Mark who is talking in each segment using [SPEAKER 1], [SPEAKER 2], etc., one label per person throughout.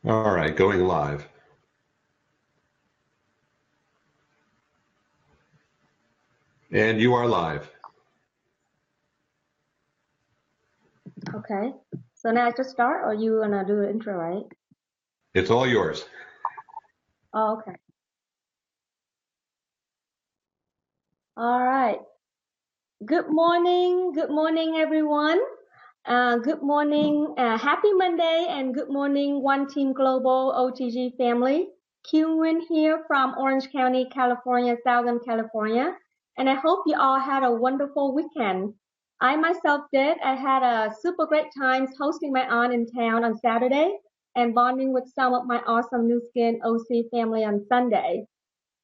[SPEAKER 1] All right, going live. And you are live.
[SPEAKER 2] Okay. So now I just start, or you wanna do the intro, right?
[SPEAKER 1] It's all yours.
[SPEAKER 2] Oh, okay. All right. Good morning, everyone. Good morning, happy Monday, and good morning, One Team Global OTG family. Win here from Orange County, California, Southern California, and I hope you all had a wonderful weekend. I myself did. I had a super great time hosting my aunt in town on Saturday and bonding with some of my awesome new skin OC family on Sunday.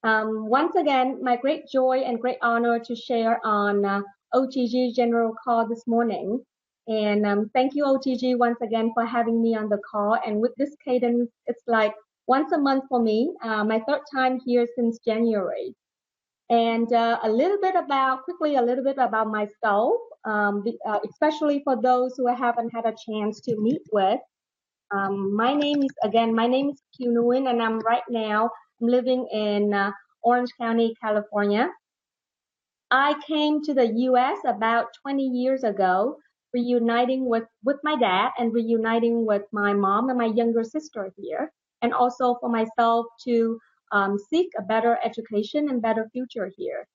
[SPEAKER 2] Once again, my great joy and great honor to share on OTG General Call this morning. And thank you, OTG, once again for having me on the call. And with this cadence, it's like once a month for me, my third time here since January. And quickly, a little bit about myself, especially for those who I haven't had a chance to meet with. My name is Nguyen, and I'm right now living in Orange County, California. I came to the U.S. about 20 years ago, reuniting with my dad and reuniting with my mom and my younger sister here, and also for myself to seek a better education and better future here.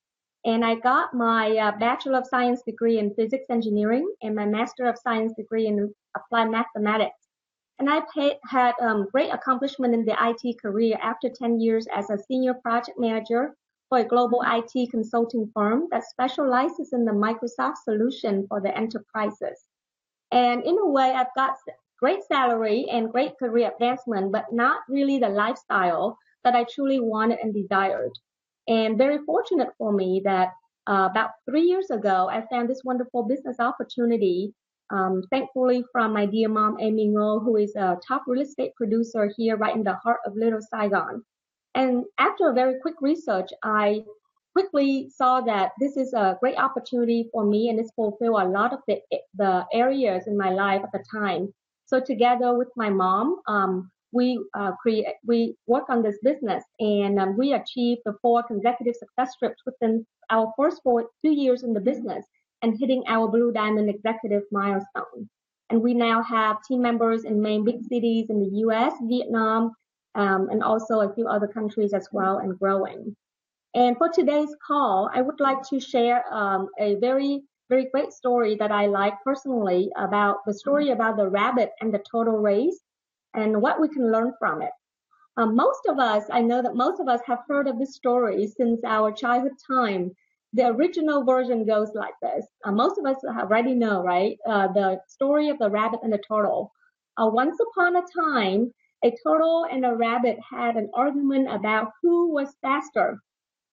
[SPEAKER 2] And I got my Bachelor of Science degree in Physics Engineering and my Master of Science degree in Applied Mathematics. And had great accomplishment in the IT career after 10 years as a senior project manager for a global IT consulting firm that specializes in the Microsoft solution for the enterprises. And in a way, I've got great salary and great career advancement, but not really the lifestyle that I truly wanted and desired. And very fortunate for me that about 3 years ago, I found this wonderful business opportunity, thankfully from my dear mom, Amy Ngo, who is a top real estate producer here right in the heart of Little Saigon. And after a very quick research, I quickly saw that this is a great opportunity for me and it's fulfill a lot of the areas in my life at the time. So together with my mom, we work on this business and we achieved the 4 consecutive success trips within our first 2 years in the business and hitting our Blue Diamond executive milestone. And we now have team members in main big cities in the US, Vietnam, and also a few other countries as well and growing. And for today's call, I would like to share a very, very great story that I like personally about the story about the rabbit and the turtle race and what we can learn from it. I know that most of us have heard of this story since our childhood time. The original version goes like this. Most of us already know, right? The story of the rabbit and the turtle. Once upon a time, a turtle and a rabbit had an argument about who was faster,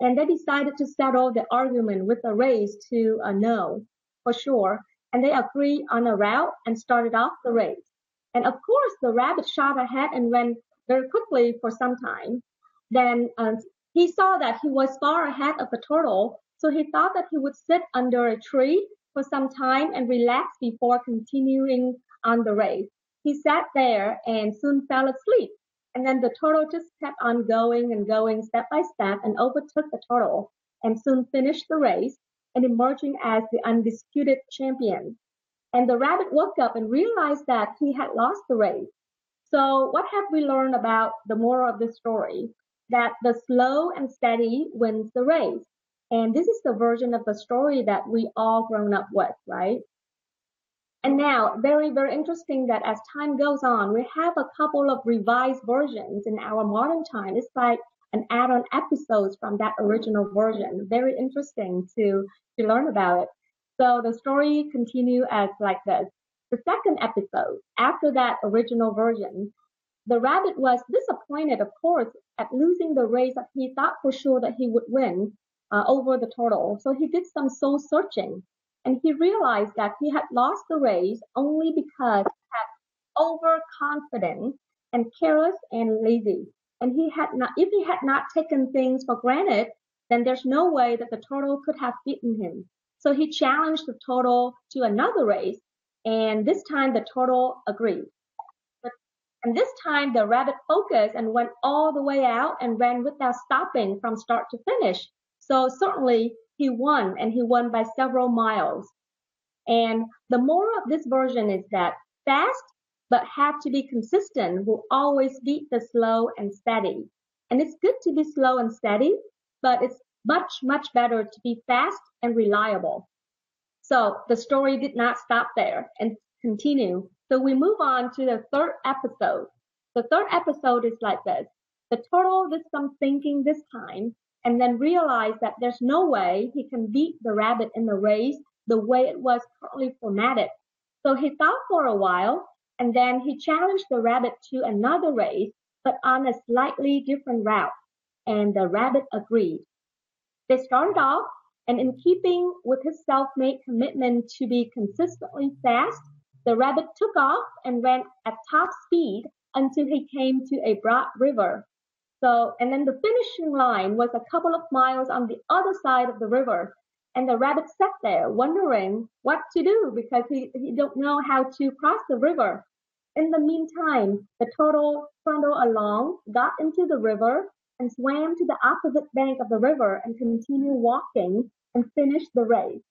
[SPEAKER 2] and they decided to settle the argument with a race to know for sure. And they agreed on a route and started off the race. And of course, the rabbit shot ahead and went very quickly for some time. Then he saw that he was far ahead of the turtle, so he thought that he would sit under a tree for some time and relax before continuing on the race. He sat there and soon fell asleep. And then the turtle just kept on going and going step by step and overtook the turtle and soon finished the race and emerging as the undisputed champion. And the rabbit woke up and realized that he had lost the race. So what have we learned about the moral of this story? That the slow and steady wins the race. And this is the version of the story that we all grown up with, right? And now, very, very interesting that as time goes on, we have a couple of revised versions in our modern time. It's like an add-on episodes from that original version. Very interesting to learn about it. So the story continue as like this. The second episode, after that original version, the rabbit was disappointed, of course, at losing the race that he thought for sure that he would win over the turtle. So he did some soul searching and he realized that he had lost the race only because he had overconfident and careless and lazy. And if he had not taken things for granted, then there's no way that the turtle could have beaten him. So he challenged the turtle to another race, and this time the turtle agreed. The And this time the rabbit focused and went all the way out and ran without stopping from start to finish. So certainly he won, and he won by several miles. And the moral of this version is that fast but have to be consistent will always beat the slow and steady. And it's good to be slow and steady, but it's much, much better to be fast and reliable. So the story did not stop there and continue. So we move on to the third episode. The third episode is like this. The turtle did some thinking this time and then realized that there's no way he can beat the rabbit in the race the way it was currently formatted. So he thought for a while and then he challenged the rabbit to another race, but on a slightly different route. And the rabbit agreed. They started off, and in keeping with his self-made commitment to be consistently fast, the rabbit took off and ran at top speed until he came to a broad river. So, and then the finishing line was a couple of miles on the other side of the river. And the rabbit sat there wondering what to do because he don't know how to cross the river. In the meantime, the turtle trundled along, got into the river, and swam to the opposite bank of the river and continued walking and finished the race.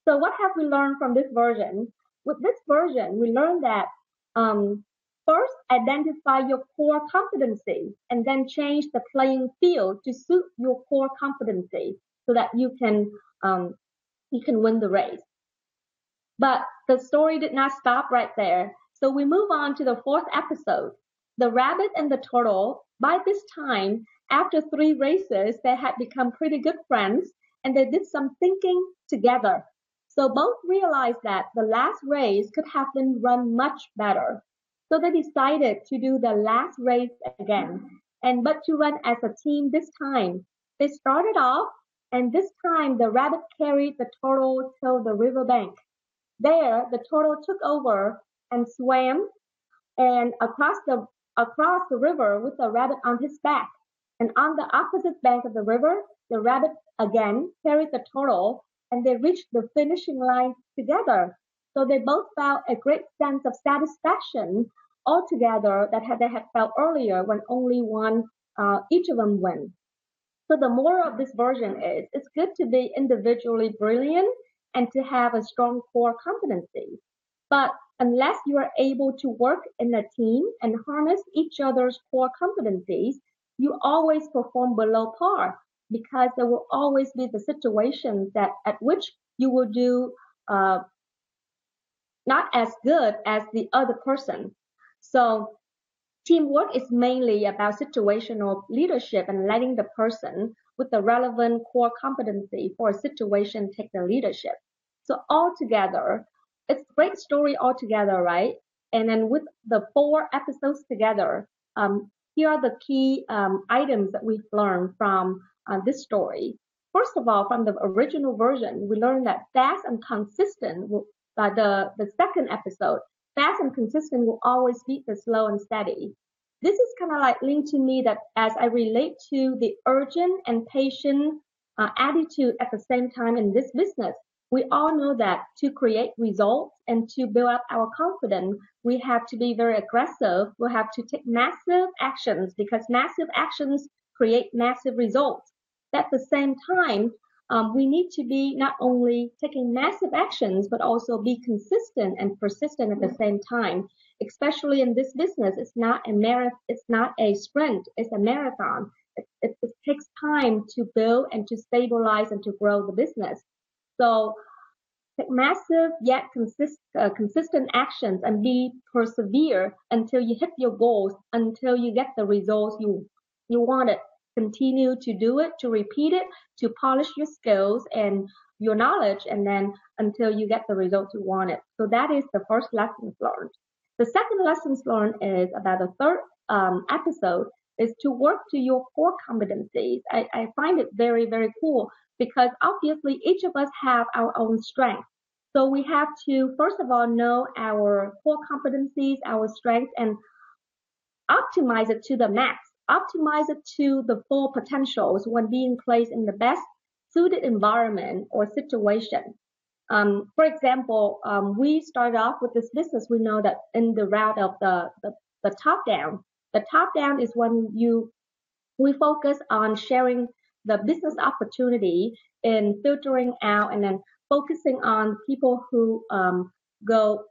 [SPEAKER 2] So what have we learned from this version? With this version, we learned that first, identify your core competency and then change the playing field to suit your core competency so that you can win the race. But the story did not stop right there. So we move on to the fourth episode. The rabbit and the turtle, by this time, after 3 races, they had become pretty good friends and they did some thinking together. So both realized that the last race could have been run much better. So they decided to do the last race again, but to run as a team this time. They started off, and this time the rabbit carried the turtle till the riverbank. There, the turtle took over and swam and across the river with the rabbit on his back. And on the opposite bank of the river, the rabbit again carried the turtle, and they reached the finishing line together. So they both felt a great sense of satisfaction altogether that they had felt earlier when only each of them won. So the moral of this version is it's good to be individually brilliant and to have a strong core competency. But unless you are able to work in a team and harness each other's core competencies, you always perform below par because there will always be the situations at which you will do not as good as the other person. So teamwork is mainly about situational leadership and letting the person with the relevant core competency for a situation take the leadership. So altogether, it's a great story altogether, right? And then with the 4 episodes together, here are the key items that we've learned from this story. First of all, from the original version, we learned that fast and consistent, the second episode, fast and consistent will always beat the slow and steady. This is kind of like linked to me that as I relate to the urgent and patient attitude at the same time in this business, we all know that to create results and to build up our confidence, we have to be very aggressive. We have to take massive actions because massive actions create massive results. At the same time, we need to be not only taking massive actions, but also be consistent and persistent at the same time. Especially in this business, it's not a sprint, it's a marathon. It takes time to build and to stabilize and to grow the business. So take massive yet consistent actions and be persevere until you hit your goals, until you get the results you wanted. Continue to do it, to repeat it, to polish your skills and your knowledge, and then until you get the results you wanted. So that is the first lesson learned. The second lesson learned is about the third episode is to work to your core competencies. I find it very, very cool because obviously each of us have our own strengths. So we have to, first of all, know our core competencies, our strengths, and optimize it to the max. Optimize it to the full potentials when being placed in the best suited environment or situation. For example, we started off with this business. We know that in the route of the the top down. The top down is when we focus on sharing the business opportunity and filtering out and then focusing on people who go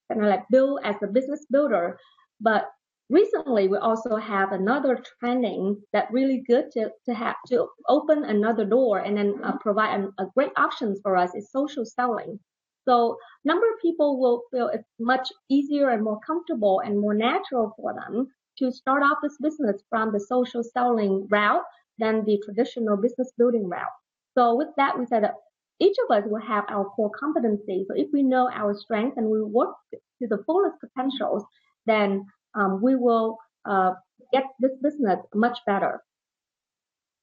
[SPEAKER 2] kind of like build as a business builder. But recently, we also have another trending that really good to have to open another door and then provide a great options for us is social selling. So number of people will feel it's much easier and more comfortable and more natural for them to start off this business from the social selling route than the traditional business building route. So with that, we said that each of us will have our core competency. So if we know our strengths and we work to the fullest potentials, then we will get this business much better.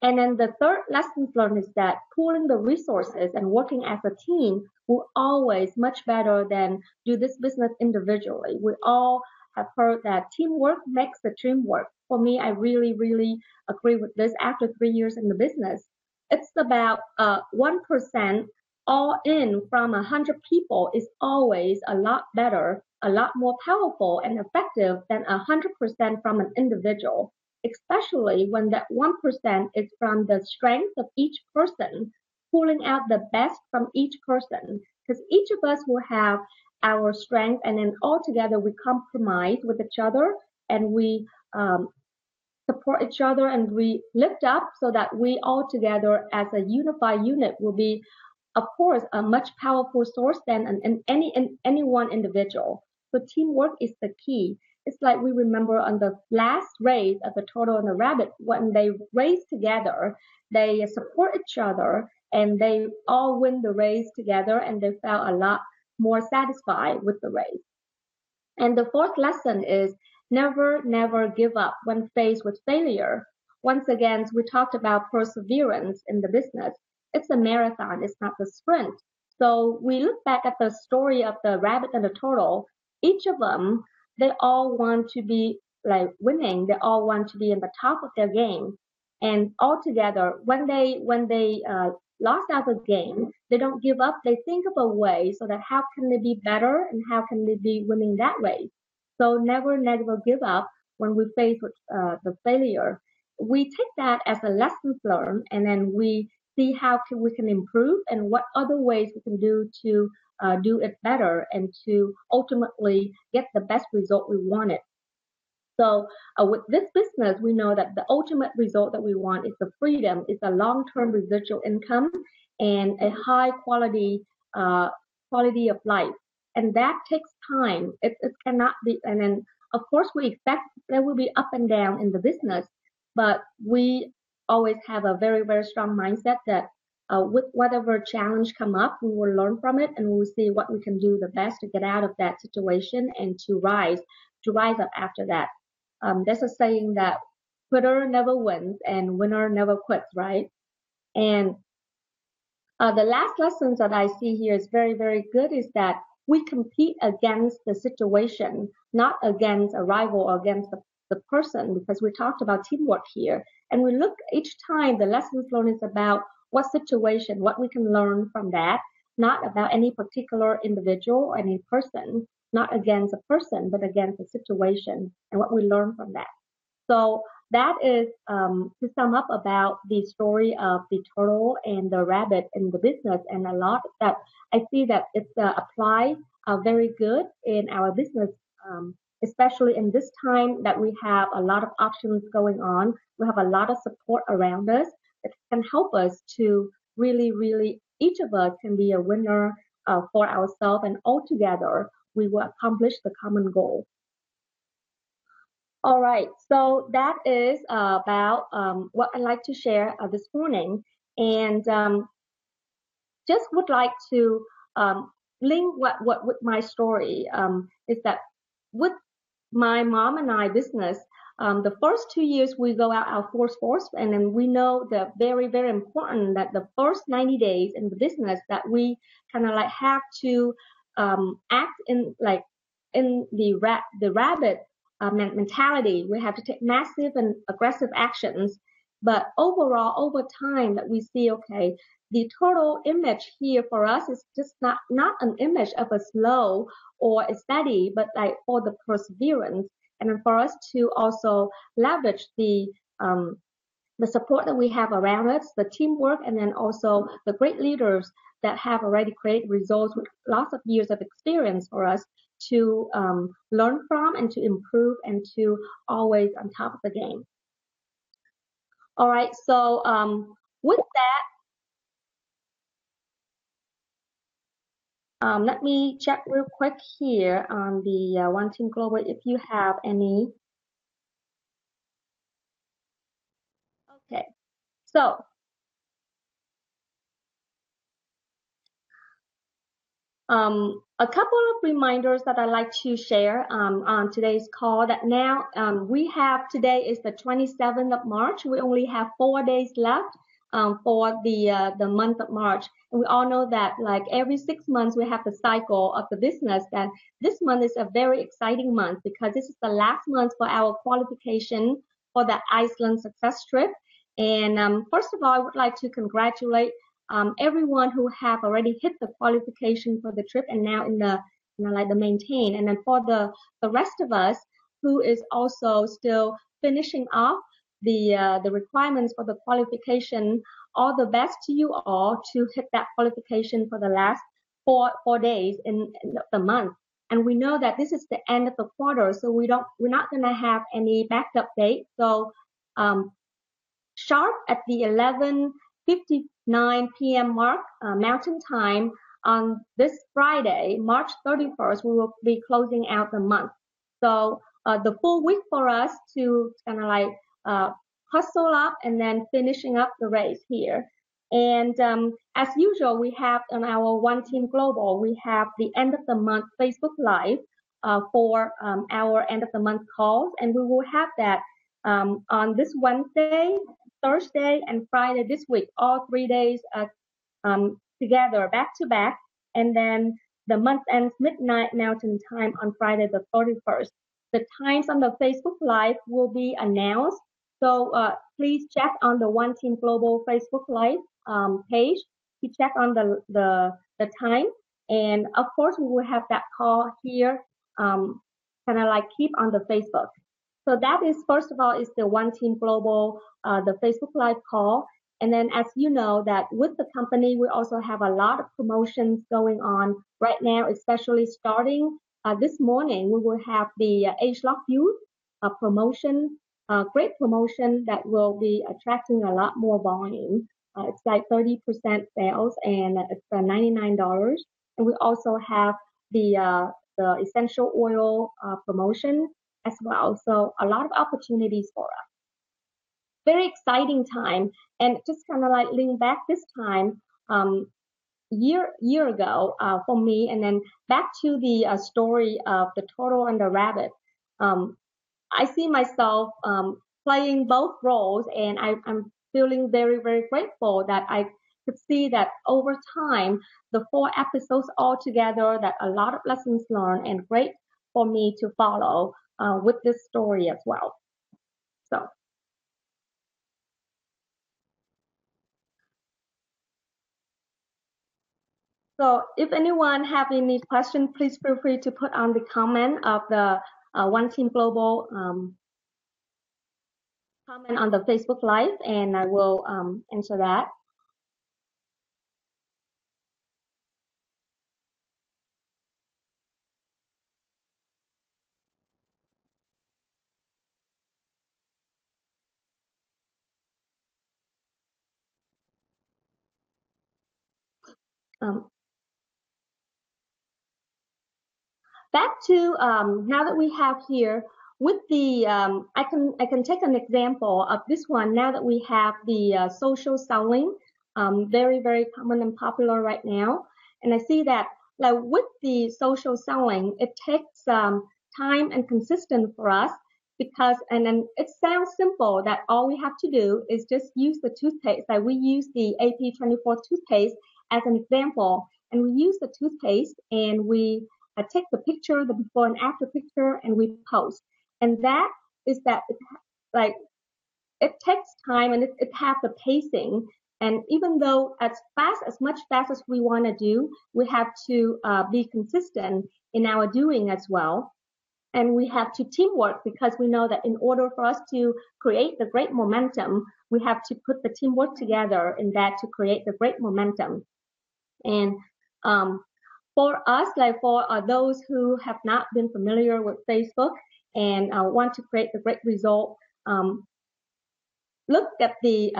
[SPEAKER 2] And then the third lesson learned is that pooling the resources and working as a team will always much better than do this business individually. We all have heard that teamwork makes the dream work. For me, I really, really agree with this after 3 years in the business. It's about 1% all in from 100 people is always a lot better, a lot more powerful and effective than 100% from an individual, especially when that 1% is from the strength of each person, pulling out the best from each person. Because each of us will have our strength, and then all together we compromise with each other and we support each other and we lift up so that we all together as a unified unit will be, of course, a much powerful source than any one individual. So teamwork is the key. It's like we remember on the last race of the turtle and the rabbit, when they race together, they support each other and they all win the race together and they felt a lot more satisfied with the race. And the fourth lesson is never, never give up when faced with failure. Once again, we talked about perseverance in the business. It's a marathon, it's not a sprint. So we look back at the story of the rabbit and the turtle. Each of them, they all want to be like winning. They all want to be in the top of their game. And all together, when they lost out the game, they don't give up. They think of a way so that how can they be better and how can they be winning that way. So never, never give up when we face with the failure. We take that as a lesson learned, and then we see how we can improve and what other ways we can do to do it better and to ultimately get the best result we wanted. So with this business, we know that the ultimate result that we want is the freedom, is a long-term residual income and a high quality quality of life. And that takes time. It cannot be, and then of course we expect there will be up and down in the business, but we always have a very, very strong mindset that with whatever challenge come up, we will learn from it and we will see what we can do the best to get out of that situation and to rise up after that. There's a saying that quitter never wins and winner never quits, right? And the last lessons that I see here is very, very good is that we compete against the situation, not against a rival or against the person, because we talked about teamwork here. And we look each time the lessons learned is about what situation, what we can learn from that, not about any particular individual or any person, not against a person, but against a situation and what we learn from that. So that is to sum up about the story of the turtle and the rabbit in the business, and a lot that I see that it's applied very good in our business, especially in this time that we have a lot of options going on. We have a lot of support around us that can help us to really, really, each of us can be a winner for ourselves, and all together we will accomplish the common goal. All right, so that is about what I'd like to share this morning, and just would like to link what with my story is that with my mom and I business, the first 2 years we go out our force, and then we know that very, very important that the first 90 days in the business that we kind of like have to act in like in the rabbit mentality. We have to take massive and aggressive actions. But overall, over time, that we see, okay, the total image here for us is just not an image of a slow or a steady, but like for the perseverance. and then for us to also leverage the support that we have around us, the teamwork, and then also the great leaders that have already created results with lots of years of experience for us to learn from and to improve and to always on top of the game. All right, so with that, let me check real quick here on the One Team Global if you have any. Okay, so a couple of reminders that I'd like to share on today's call that now we have today is the 27th of March. We only have 4 days left for the month of March. And we all know that like every 6 months we have the cycle of the business, that this month is a very exciting month because this is the last month for our qualification for the Iceland success trip. And first of all, I would like to congratulate everyone who have already hit the qualification for the trip and now in the like the maintain, and then for the rest of us who is also still finishing off the requirements for the qualification, all the best to you all to hit that qualification for the last four days in the month. And we know that this is the end of the quarter, so we're not going to have any backup date. So sharp at the 11:59 p.m. mark Mountain Time on this Friday, March 31st, we will be closing out the month. So the full week for us to kind of like hustle up and then finishing up the race here. And as usual, we have on our One Team Global, we have the end of the month Facebook Live for our end of the month calls, and we will have that on this Wednesday, Thursday, and Friday this week, all 3 days together, back to back. And then the month ends midnight Mountain Time on Friday the 31st. The times on the Facebook Live will be announced. So please check on the One Team Global Facebook Live page to check on the time. And of course, we will have that call here, kind of like keep on the Facebook. So that is, first of all, is the One Team Global, the Facebook Live call. And then as you know that with the company, we also have a lot of promotions going on right now, especially starting this morning, we will have the Age Lock Youth promotion, great promotion that will be attracting a lot more volume. It's like 30% sales and it's $99. And we also have the essential oil promotion as well. So a lot of opportunities for us. Very exciting time. And just kind of like lean back this time, year ago for me, and then back to the story of the turtle and the rabbit. I see myself playing both roles, and I'm feeling very, very grateful that I could see that over time, the 4 episodes all together, that a lot of lessons learned and great for me to follow with this story as well. So if anyone have any question, please feel free to put on the comment of the One Team Global comment on the Facebook Live, and I will answer that. Back to now that we have here with the I can take an example of this one. Now that we have the social selling, very, very common and popular right now, and I see that like with the social selling, it takes time and consistent for us because, and then it sounds simple that all we have to do is just use the toothpaste. Like we use the AP24 toothpaste as an example, and we use the toothpaste and we take the picture, the before and after picture, and we post. And that is that, like, it takes time and it has the pacing. And even though as much fast as we want to do, we have to be consistent in our doing as well. and we have to teamwork, because we know that in order for us to create the great momentum, we have to put the teamwork together in that to create the great momentum. And for us, like for those who have not been familiar with Facebook and want to create the great result, look at the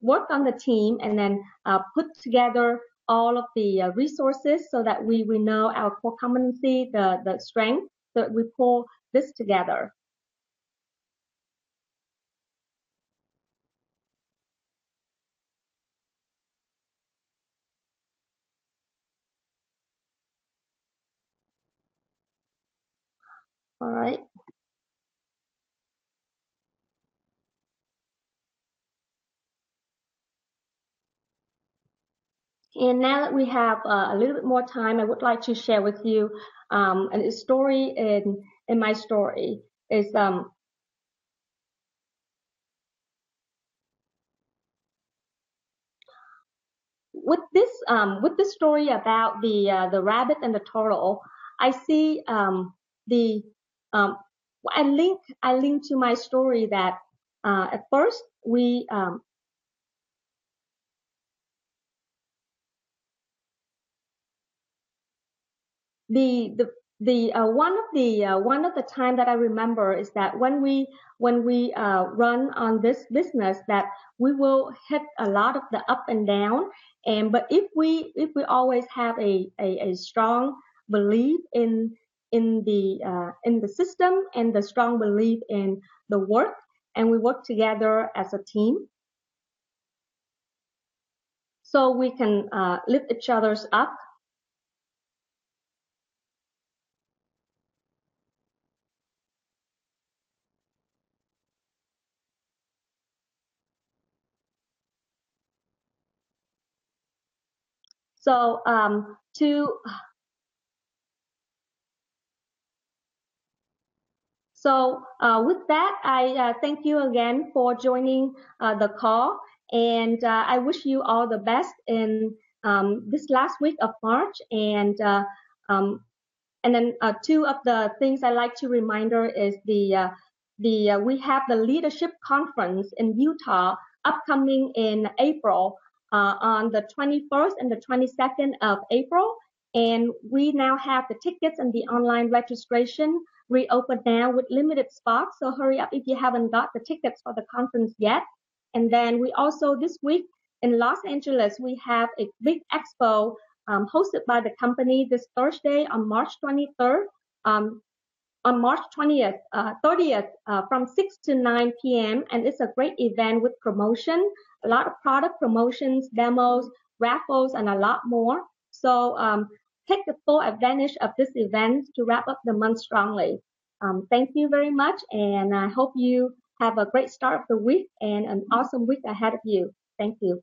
[SPEAKER 2] work on the team and then put together all of the resources so that we know our core competency, the strength, so that we pull this together. All right. And now that we have a little bit more time, I would like to share with you a story in my story. Is with this story about the rabbit and the turtle, I see the I link to my story that at first we the one of the time that I remember is that when we run on this business, that we will hit a lot of the up and down, and but if we always have a strong belief in the system and the strong belief in the work, and we work together as a team, so we can lift each other's up. So with that, I thank you again for joining the call, and I wish you all the best in this last week of March. Um, and then two of the things I like to reminder is the we have the leadership conference in Utah upcoming in April on the 21st and the 22nd of April. And we now have the tickets and the online registration reopened now with limited spots. So hurry up if you haven't got the tickets for the conference yet. And then we also this week in Los Angeles, we have a big expo hosted by the company this Thursday on March 23rd. On March 20th, 30th, from 6 to 9 p.m. And it's a great event with promotion, a lot of product promotions, demos, raffles, and a lot more. So take the full advantage of this event to wrap up the month strongly. Thank you very much, and I hope you have a great start of the week and an awesome week ahead of you. Thank you.